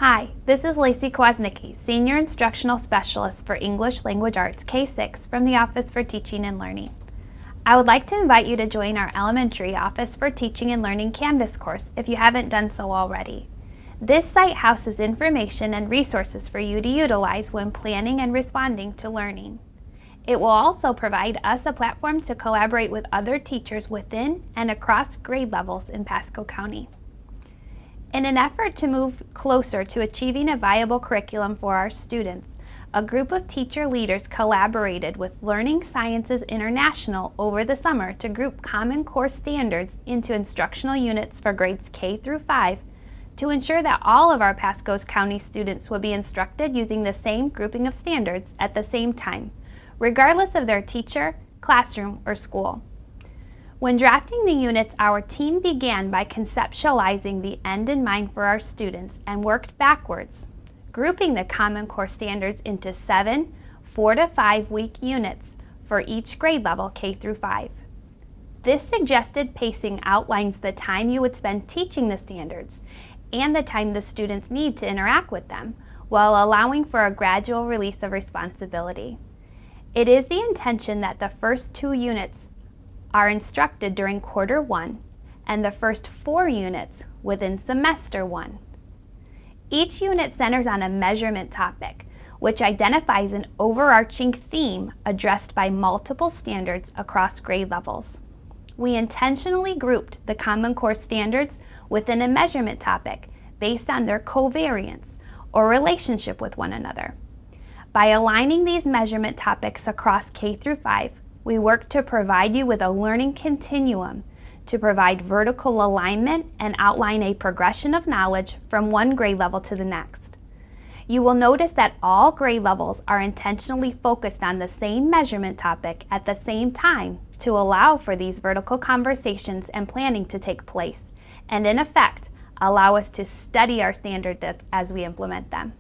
Hi, this is Lacey Kwasnicki, Senior Instructional Specialist for English Language Arts K-6 from the Office for Teaching and Learning. I would like to invite you to join our Elementary Office for Teaching and Learning Canvas course if you haven't done so already. This site houses information and resources for you to utilize when planning and responding to learning. It will also provide us a platform to collaborate with other teachers within and across grade levels in Pasco County. In an effort to move closer to achieving a viable curriculum for our students, a group of teacher leaders collaborated with Learning Sciences International over the summer to group Common Core standards into instructional units for grades K through 5 to ensure that all of our Pasco County students would be instructed using the same grouping of standards at the same time, regardless of their teacher, classroom, or school. When drafting the units, our team began by conceptualizing the end in mind for our students and worked backwards, grouping the Common Core standards into 7 4 to 5 week units for each grade level K through 5. This suggested pacing outlines the time you would spend teaching the standards and the time the students need to interact with them, while allowing for a gradual release of responsibility. It is the intention that the first 2 units are instructed during quarter 1 and the first 4 units within semester 1. Each unit centers on a measurement topic, which identifies an overarching theme addressed by multiple standards across grade levels. We intentionally grouped the Common Core standards within a measurement topic based on their covariance or relationship with one another. By aligning these measurement topics across K through 5, we work to provide you with a learning continuum to provide vertical alignment and outline a progression of knowledge from one grade level to the next. You will notice that all grade levels are intentionally focused on the same measurement topic at the same time to allow for these vertical conversations and planning to take place, and in effect, allow us to study our standards as we implement them.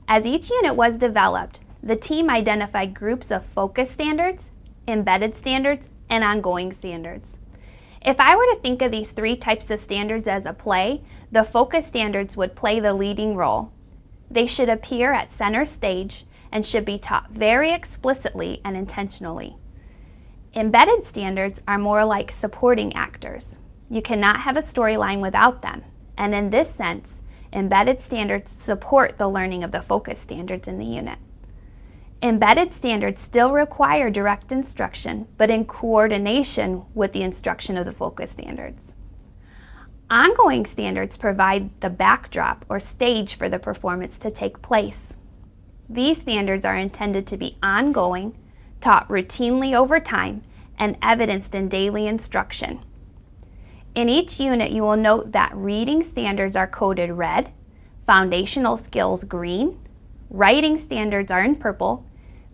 As each unit was developed, the team identified groups of focus standards, embedded standards, and ongoing standards. If I were to think of these 3 types of standards as a play, the focus standards would play the leading role. They should appear at center stage and should be taught very explicitly and intentionally. Embedded standards are more like supporting actors. You cannot have a storyline without them, and in this sense, embedded standards support the learning of the focus standards in the unit. Embedded standards still require direct instruction, but in coordination with the instruction of the focus standards. Ongoing standards provide the backdrop or stage for the performance to take place. These standards are intended to be ongoing, taught routinely over time, and evidenced in daily instruction. In each unit, you will note that reading standards are coded red, foundational skills green, writing standards are in purple,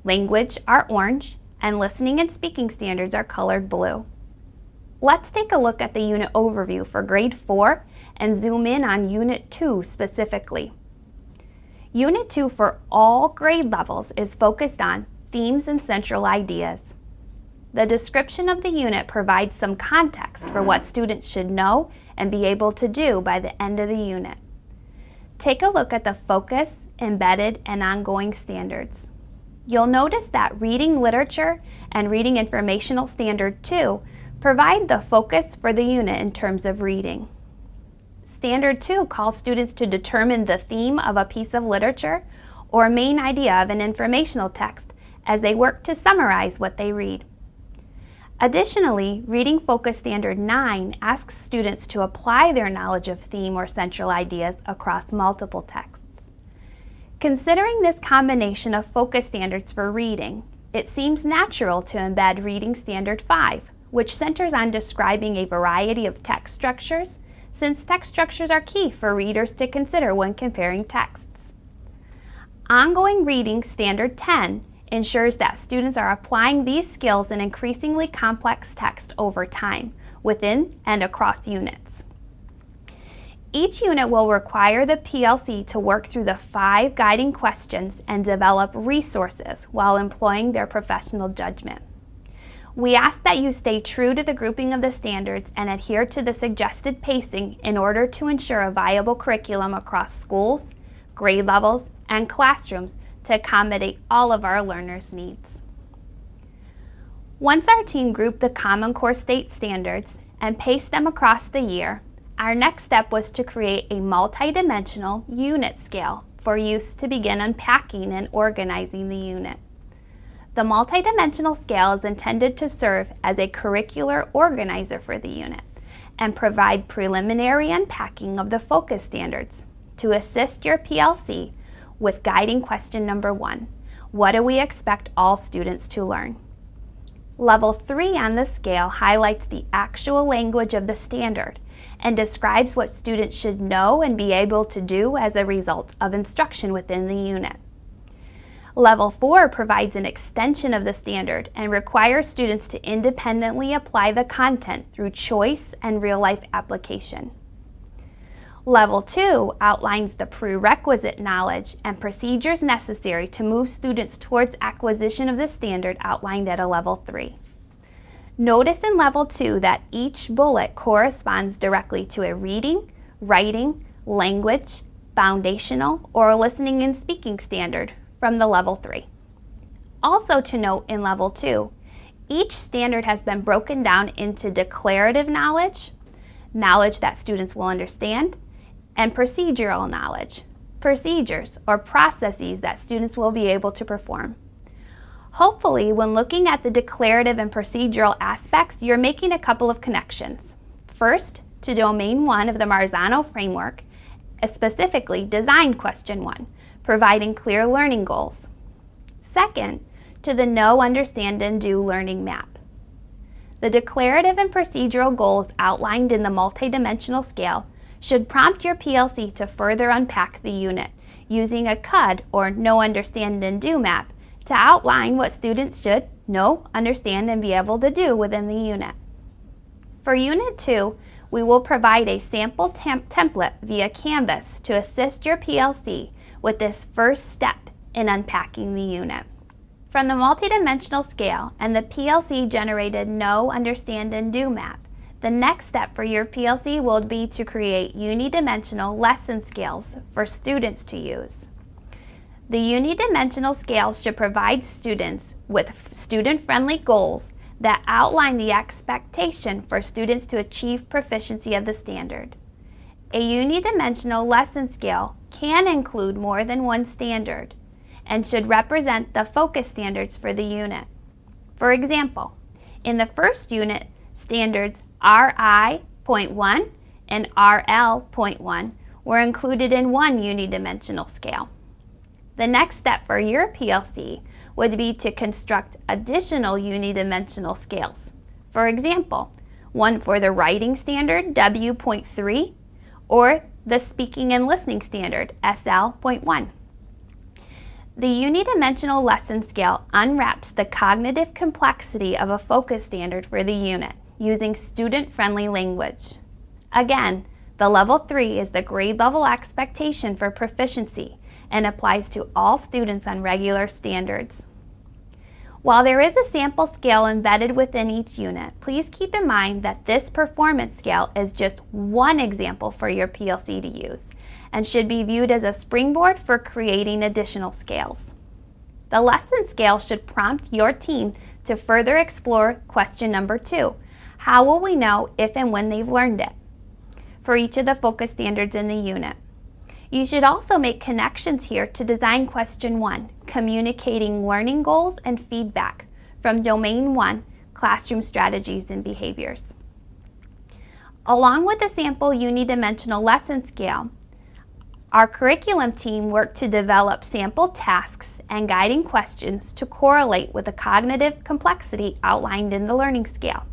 language are orange, and listening and speaking standards are colored blue. Let's take a look at the unit overview for grade 4 and zoom in on Unit 2 specifically. Unit 2 for all grade levels is focused on themes and central ideas. The description of the unit provides some context for what students should know and be able to do by the end of the unit. Take a look at the focus, embedded, and ongoing standards. You'll notice that Reading Literature and Reading Informational Standard 2 provide the focus for the unit in terms of reading. Standard 2 calls students to determine the theme of a piece of literature or main idea of an informational text as they work to summarize what they read. Additionally, Reading Focus Standard 9 asks students to apply their knowledge of theme or central ideas across multiple texts. Considering this combination of focus standards for reading, it seems natural to embed Reading Standard 5, which centers on describing a variety of text structures, since text structures are key for readers to consider when comparing texts. Ongoing Reading Standard 10 ensures that students are applying these skills in increasingly complex text over time, within and across units. Each unit will require the PLC to work through the 5 guiding questions and develop resources while employing their professional judgment. We ask that you stay true to the grouping of the standards and adhere to the suggested pacing in order to ensure a viable curriculum across schools, grade levels, and classrooms to accommodate all of our learners' needs. Once our team grouped the Common Core state standards and paced them across the year, our next step was to create a multidimensional unit scale for use to begin unpacking and organizing the unit. The multidimensional scale is intended to serve as a curricular organizer for the unit and provide preliminary unpacking of the focus standards to assist your PLC with guiding question number 1. What do we expect all students to learn? Level 3 on the scale highlights the actual language of the standard and describes what students should know and be able to do as a result of instruction within the unit. Level 4 provides an extension of the standard and requires students to independently apply the content through choice and real-life application. Level 2 outlines the prerequisite knowledge and procedures necessary to move students towards acquisition of the standard outlined at a Level 3. Notice in Level 2 that each bullet corresponds directly to a reading, writing, language, foundational, or listening and speaking standard from the Level 3. Also to note in Level 2, each standard has been broken down into declarative knowledge, knowledge that students will understand, and procedural knowledge, procedures or processes that students will be able to perform. Hopefully, when looking at the declarative and procedural aspects, you're making a couple of connections. First, to Domain 1 of the Marzano framework, specifically Design Question 1, providing clear learning goals. Second, to the Know, Understand, and Do learning map. The declarative and procedural goals outlined in the multidimensional scale should prompt your PLC to further unpack the unit using a CUD or Know, Understand, and Do map to outline what students should know, understand, and be able to do within the unit. For Unit 2, we will provide a sample template via Canvas to assist your PLC with this first step in unpacking the unit. From the multidimensional scale and the PLC-generated Know, Understand, and Do map, the next step for your PLC will be to create unidimensional lesson scales for students to use. The unidimensional scales should provide students with student-friendly goals that outline the expectation for students to achieve proficiency of the standard. A unidimensional lesson scale can include more than one standard and should represent the focus standards for the unit. For example, in the first unit, standards RI.1 and RL.1 were included in one unidimensional scale. The next step for your PLC would be to construct additional unidimensional scales. For example, one for the writing standard W.3 or the speaking and listening standard SL.1. The unidimensional lesson scale unwraps the cognitive complexity of a focus standard for the unit using student-friendly language. Again, the Level 3 is the grade level expectation for proficiency and applies to all students on regular standards. While there is a sample scale embedded within each unit, please keep in mind that this performance scale is just one example for your PLC to use and should be viewed as a springboard for creating additional scales. The lesson scale should prompt your team to further explore question number 2. How will we know if and when they've learned it? For each of the focus standards in the unit. You should also make connections here to Design Question 1, communicating learning goals and feedback from Domain 1, Classroom Strategies and Behaviors. Along with the sample unidimensional lesson scale, our curriculum team worked to develop sample tasks and guiding questions to correlate with the cognitive complexity outlined in the learning scale.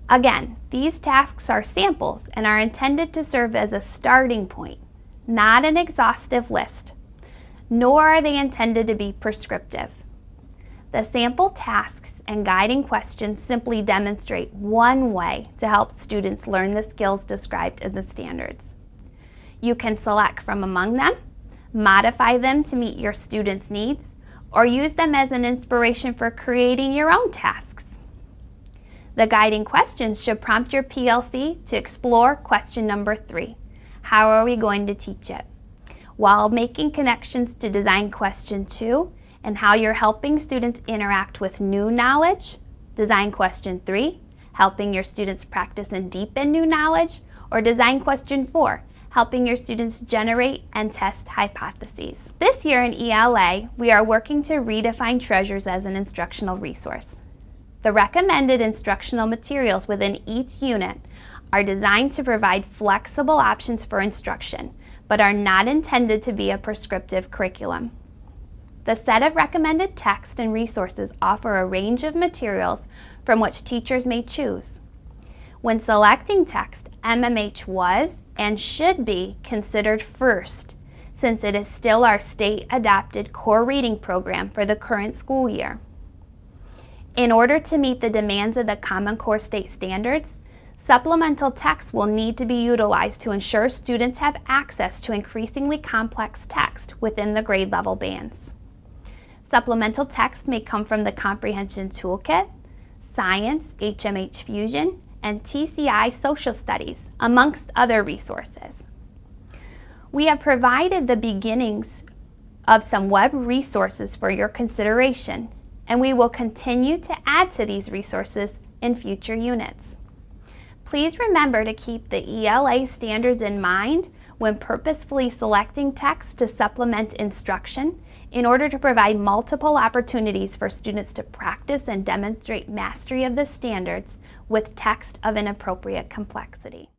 Again, these tasks are samples and are intended to serve as a starting point, not an exhaustive list, nor are they intended to be prescriptive. The sample tasks and guiding questions simply demonstrate one way to help students learn the skills described in the standards. You can select from among them, modify them to meet your students' needs, or use them as an inspiration for creating your own tasks. The guiding questions should prompt your PLC to explore question number 3. How are we going to teach it? While making connections to design question 2 and how you're helping students interact with new knowledge, design question 3, helping your students practice and deepen new knowledge, or design question 4, helping your students generate and test hypotheses. This year in ELA, we are working to redefine treasures as an instructional resource. The recommended instructional materials within each unit are designed to provide flexible options for instruction, but are not intended to be a prescriptive curriculum. The set of recommended text and resources offer a range of materials from which teachers may choose. When selecting text, MMH was and should be considered first, since it is still our state-adopted core reading program for the current school year. In order to meet the demands of the Common Core state standards, supplemental text will need to be utilized to ensure students have access to increasingly complex text within the grade level bands. Supplemental text may come from the Comprehension Toolkit, Science, HMH Fusion, and TCI Social Studies, amongst other resources. We have provided the beginnings of some web resources for your consideration, and we will continue to add to these resources in future units. Please remember to keep the ELA standards in mind when purposefully selecting text to supplement instruction in order to provide multiple opportunities for students to practice and demonstrate mastery of the standards with text of an appropriate complexity.